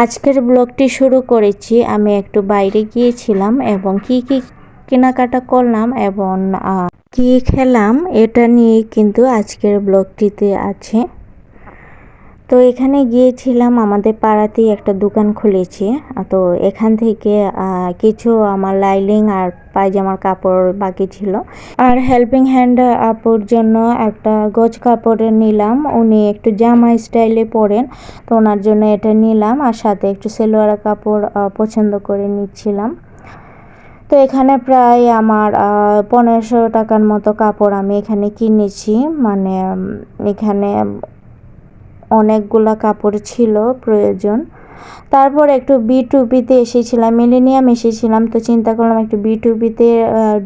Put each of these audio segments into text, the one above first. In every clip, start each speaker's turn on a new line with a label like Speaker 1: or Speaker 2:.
Speaker 1: আজকের ব্লগটি শুরু করেছি আমি একটু বাইরে গিয়েছিলাম এবং কি কেনাকাটা করলাম এবং কি খেলাম এটা নিয়ে কিন্তু আজকের ব্লগটিতে আছে। তো এখানে গিয়েছিলাম, আমাদের পাড়াতেই একটা দোকান খুলেছে। তো এখান থেকে কিছু আমার লাইলিং আর পায়জামার কাপড় বাকি ছিল, আর হেল্পিং হ্যান্ড আপুর জন্য একটা গজ কাপড়ের নিলাম। উনি একটু জামা স্টাইলে পরেন, তো ওনার জন্য এটা নিলাম, আর সাথে একটু সেলোয়ার কাপড় পছন্দ করে নিচ্ছিলাম। তো এখানে প্রায় আমার 1500 টাকার মতো কাপড় আমি এখানে কিনেছি। মানে এখানে অনেকগুলা কাপড় ছিল প্রয়োজন। তারপর একটু B2Bতে এসেছিলাম, মিলেনিয়াম এসেছিলাম। তো চিন্তা করলাম একটু B2Bতে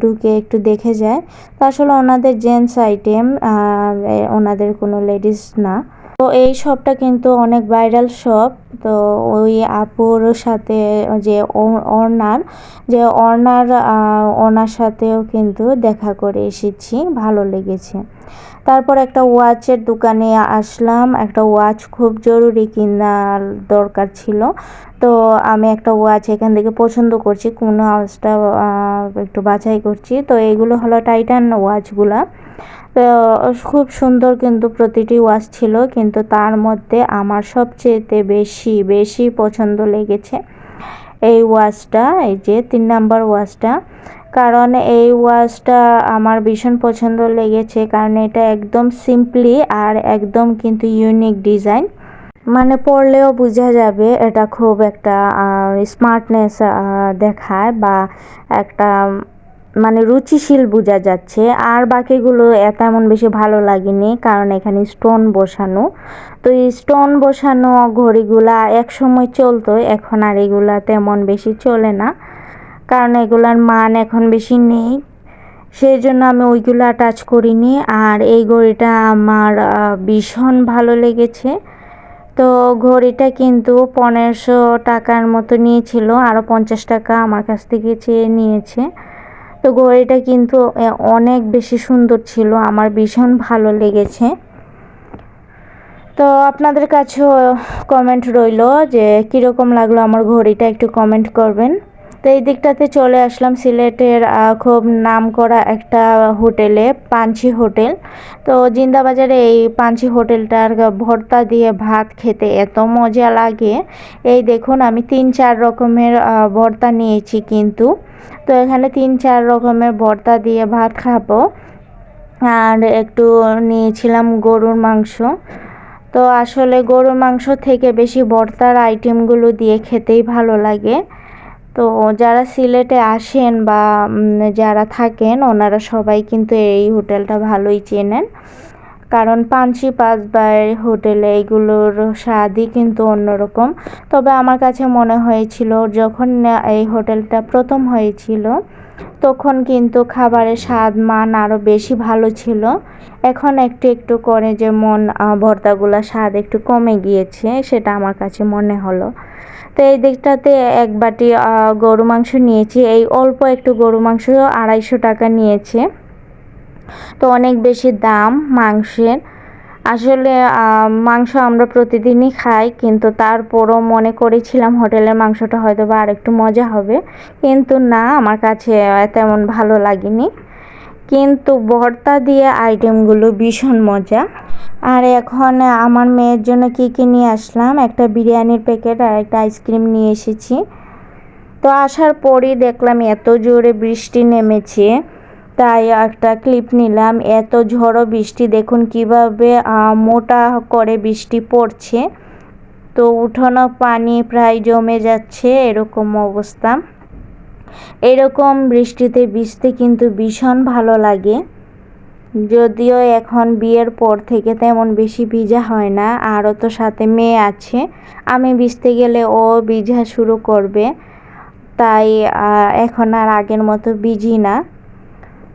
Speaker 1: ঢুকে একটু দেখে যায়। তো আসলে ওনাদের জেন্টস আইটেম, ওনাদের কোনো লেডিস না। তো এই শপটা কিন্তু অনেক ভাইরাল শপ। তো ওই আপুর সাথে যে ওনার সাথেও কিন্তু দেখা করে এসেছি, ভালো লেগেছে। তারপর একটা ওয়াচের দোকানে আসলাম, একটা ওয়াচ খুব জরুরি কেনার দরকার ছিল। তো আমি একটা ওয়াচ এখান থেকে পছন্দ করছি, কোন ওয়াচটা একটু বাছাই করছি। তো এইগুলো হলো টাইটান ওয়াচগুলা। তো খুব সুন্দর কিন্তু প্রতিটি ওয়াচ ছিল, কিন্তু তার মধ্যে আমার সবচেয়ে বেশি পছন্দ লেগেছে এই ওয়াচটা, এই যে 3 নাম্বার ওয়াচটা। কারণ এই ওয়াচটা আমার ভীষণ পছন্দ লেগেছে, কারণ এটা একদম সিম্পলি আর একদম কিন্তু ইউনিক ডিজাইন। মানে পরলেও বোঝা যাবে এটা খুব একটা স্মার্টনেস দেখায়, বা একটা মানে রুচিশীল বোঝা যাচ্ছে। আর বাকিগুলো তেমন বেশি ভালো লাগেনি, কারণ এখানে স্টোন বসানো। তো এই স্টোন বসানো ঘড়িগুলা এক সময় চলতো, এখন আর এগুলা তেমন বেশি চলে না, কারণ এগুলার মান এখন বেশি নেই। সেই জন্য আমি ওইগুলা টাচ করিনি। আর এই ঘড়িটা আমার ভীষণ ভালো লেগেছে। তো ঘড়িটা কিন্তু 1500 টাকার মতো নিয়েছিল, আরও 50 টাকা আমার কাছ থেকে চেয়ে নিয়েছে। তো ঘড়িটা কিন্তু অনেক বেশি সুন্দর ছিল, আমার ভীষণ ভালো লেগেছে। তো আপনাদের কাছেও কমেন্ট রইল যে কীরকম লাগলো আমার ঘড়িটা, একটু কমেন্ট করবেন। তো এই দিকটাতে চলে আসলাম সিলেটের খুব নাম করা একটা হোটেলে, পাঞ্চি হোটেল। তো জিন্দাবাজারে এই পাঞ্চি হোটেলটার ভর্তা দিয়ে ভাত খেতে এত মজা লাগে। এই দেখুন আমি 3-4 রকমের ভর্তা নিয়েছি কিন্তু। তো এখানে 3-4 রকমের ভর্তা দিয়ে ভাত খাবো। আর একটু নিয়েছিলাম গরুর মাংস। তো আসলে গরুর মাংস থেকে বেশি ভর্তার আইটেমগুলো দিয়ে খেতেই ভালো লাগে। তো যারা সিলেটে আসেন বা যারা থাকেন ওনারা সবাই কিন্তু এই হোটেলটা ভালোই চেনেন, কারণ পাঞ্চি পাঁচবার হোটেলে এগুলোর স্বাদই কিন্তু অন্যরকম। তবে আমার কাছে মনে হয়েছিল যখন এই হোটেলটা প্রথম হয়েছিল তখন কিন্তু খাবারের স্বাদ মান আরও বেশি ভালো ছিল। এখন একটু একটু করে যেমন ভর্তাগুলো স্বাদ একটু কমে গিয়েছে, সেটা আমার কাছে মনে হলো। তো এই দিকটাতে এক বাটি গরু মাংস নিয়েছি, এই অল্প একটু গরু মাংস 250 টাকা নিয়েছে। তো অনেক বেশি দাম মাংসের। আসলে মাংস আমরা প্রতিদিনই খাই, কিন্তু তারপরও মনে করেছিলাম হোটেলের মাংসটা হয়তো বা আর একটু মজা হবে, কিন্তু না, আমার কাছে তেমন ভালো লাগেনি। কিন্তু ভর্তা দিয়ে আইটেমগুলো ভীষণ মজা। আর এখন আমার মেয়ের জন্য কী নিয়ে আসলাম, একটা বিরিয়ানির প্যাকেট আর একটা আইসক্রিম নিয়ে এসেছি। তো আসার পরই দেখলাম এত জোরে বৃষ্টি নেমেছে, তাই একটা ক্লিপ নিলাম। এত ঝড়ো বৃষ্টি, দেখুন কিভাবে মোটা করে বৃষ্টি পড়ছে। তো উঠোনো পানি প্রায় জমে যাচ্ছে, এরকম অবস্থা। এরকম বৃষ্টিতে ভিজতে কিন্তু ভীষণ ভালো লাগে। যদিও এখন বিয়ের পর থেকে তেমন বেশি ভিজা হয় না, আরও তো সাথে মেয়ে আছে, আমি ভিজতে গেলে ও ভিজা শুরু করবে, তাই এখন আর আগের মতো ভিজি না।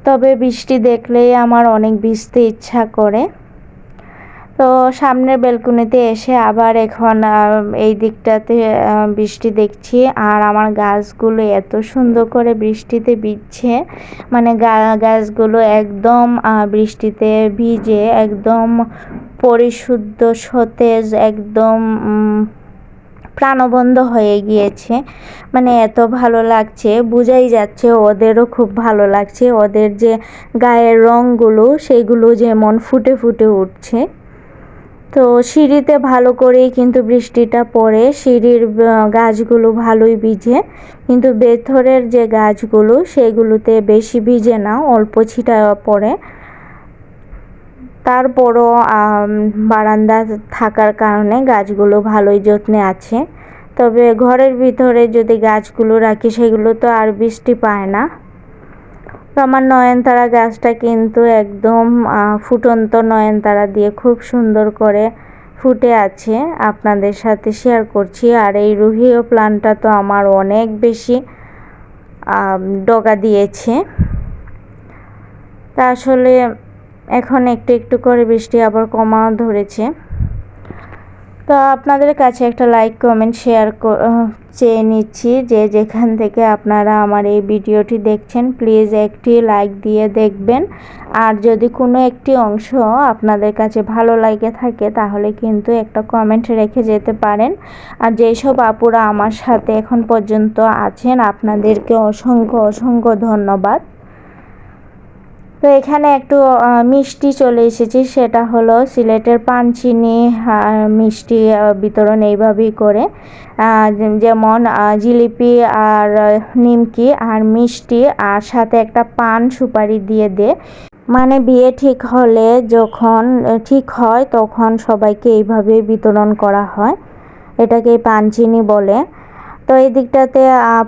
Speaker 1: তবে বৃষ্টি দেখলেই আমার অনেক ভিজতে ইচ্ছা করে। তো সামনের ব্যালকনিতে এসে আবার এখন এই দিকটাতে বৃষ্টি দেখছি, আর আমার গাছগুলো এত সুন্দর করে বৃষ্টিতে ভিজছে, মানে গাছগুলো একদম বৃষ্টিতে ভিজে একদম পরিশুদ্ধ সতেজ, একদম প্রাণবন্ত হয়ে গিয়েছে। মানে এত ভালো লাগছে, বোঝাই যাচ্ছে ওদেরও খুব ভালো লাগছে। ওদের যে গায়ের রঙগুলো সেগুলো যেমন ফুটে ফুটে উঠছে। তো সিঁড়িতে ভালো করেই কিন্তু বৃষ্টিটা পড়ে, সিঁড়ির গাছগুলো ভালোই ভিজে, কিন্তু ভেতরের যে গাছগুলো সেগুলোতে বেশি ভিজে না, অল্প ছিটা পড়ে। তারপরও বারান্দা থাকার কারণে গাছগুলো ভালোই যত্নে আছে। তবে ঘরের ভিতরে যদি গাছগুলো রাখি সেগুলো তো আর বৃষ্টি পায় না। তো আমার নয়নতারা গাছটা কিন্তু একদম ফুটন্ত নয়নতারা দিয়ে খুব সুন্দর করে ফুটে আছে, আপনাদের সাথে শেয়ার করছি। আর এই রুহিও প্লান্টটা তো আমার অনেক বেশি ডগা দিয়েছে। তা আসলে এখন একটু একটু করে বৃষ্টি আবার কমা ধরেছে। তো আপনাদের কাছে একটা লাইক কমেন্ট শেয়ার চেয়ে নিচ্ছি, যে যেখান থেকে আপনারা আমার এই ভিডিওটি দেখছেন প্লিজ একটি লাইক দিয়ে দেখবেন। আর যদি কোনো একটি অংশ আপনাদের কাছে ভালো লাগে থাকে তাহলে কিন্তু একটা কমেন্ট রেখে যেতে পারেন। আর যেই সব আপুরা আমার সাথে এখন পর্যন্ত আছেন আপনাদেরকে অসংখ্য অসংখ্য ধন্যবাদ। তো এখানে একটু মিষ্টি চলে এসেছি, সেটা হলো সিলেটের পানচিনি মিষ্টি বিতরণ এইভাবেই করে, যেমন জিলিপি আর নিমকি আর মিষ্টি আর সাথে একটা পান সুপারি দিয়ে দে। মানে বিয়ে ঠিক হলে যখন ঠিক হয় তখন সবাইকে এইভাবেই বিতরণ করা হয়, এটাকে পানচিনি বলে। তো এই দিকটাতে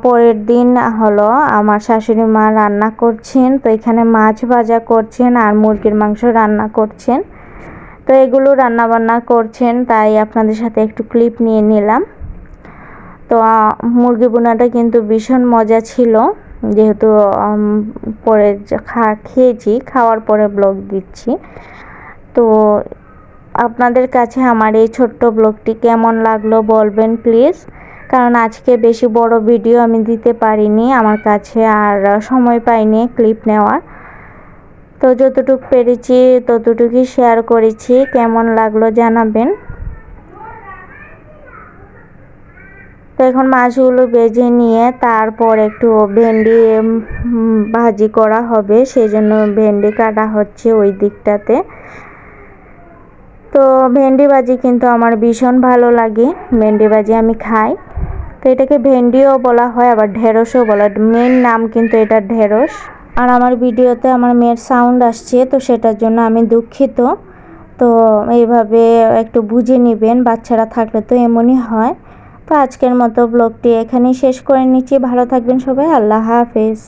Speaker 1: পরের দিন হলো আমার শাশুড়ি মা রান্না করছেন, তো এখানে মাছ ভাজা করছেন আর মুরগির মাংস রান্না করছেন। তো এগুলো রান্না বান্না করছেন তাই আপনাদের সাথে একটু ক্লিপ নিয়ে নিলাম। তো মুরগি বোনাটা কিন্তু ভীষণ মজা ছিল, যেহেতু পরে খেয়েছি, খাওয়ার পরে ব্লগ দিচ্ছি। তো আপনাদের কাছে আমার এই ছোট্ট ব্লগটি কেমন লাগলো বলবেন প্লিজ, কারণ আজকে বেশি বড় ভিডিও আমি দিতে পারিনি, আমার কাছে আর সময় পাইনি ক্লিপ নেওয়ার। তো যতটুকু পেরেছি ততটুকুই শেয়ার করেছি, কেমন লাগলো জানাবেন। তো এখন মাছগুলো ভেজে নিয়ে তারপর একটু ভেন্ডি ভাজি করা হবে, সেই জন্য ভেন্ডি কাটা হচ্ছে ওই দিকটাতে। তো ভেন্ডি ভাজি কিন্তু আমার ভীষণ ভালো লাগে, ভেন্ডি ভাজি আমি খাই। তো এটাকে ভেন্ডিও বলা হয় আবার ঢেঁড়সও বলা হয়, মেন নাম কিন্তু এটা ঢেঁড়স। আর আমার ভিডিওতে আমার মেয়ের সাউন্ড আসছে, তো সেটার জন্য আমি দুঃখিত। তো এইভাবে একটু বুঝে নেবেন, বাচ্চারা থাকলে তো এমনই হয়। তো আজকের মতো ব্লগটি এখানেই শেষ করে নিচ্ছি, ভালো থাকবেন সবাই, আল্লাহ হাফেজ।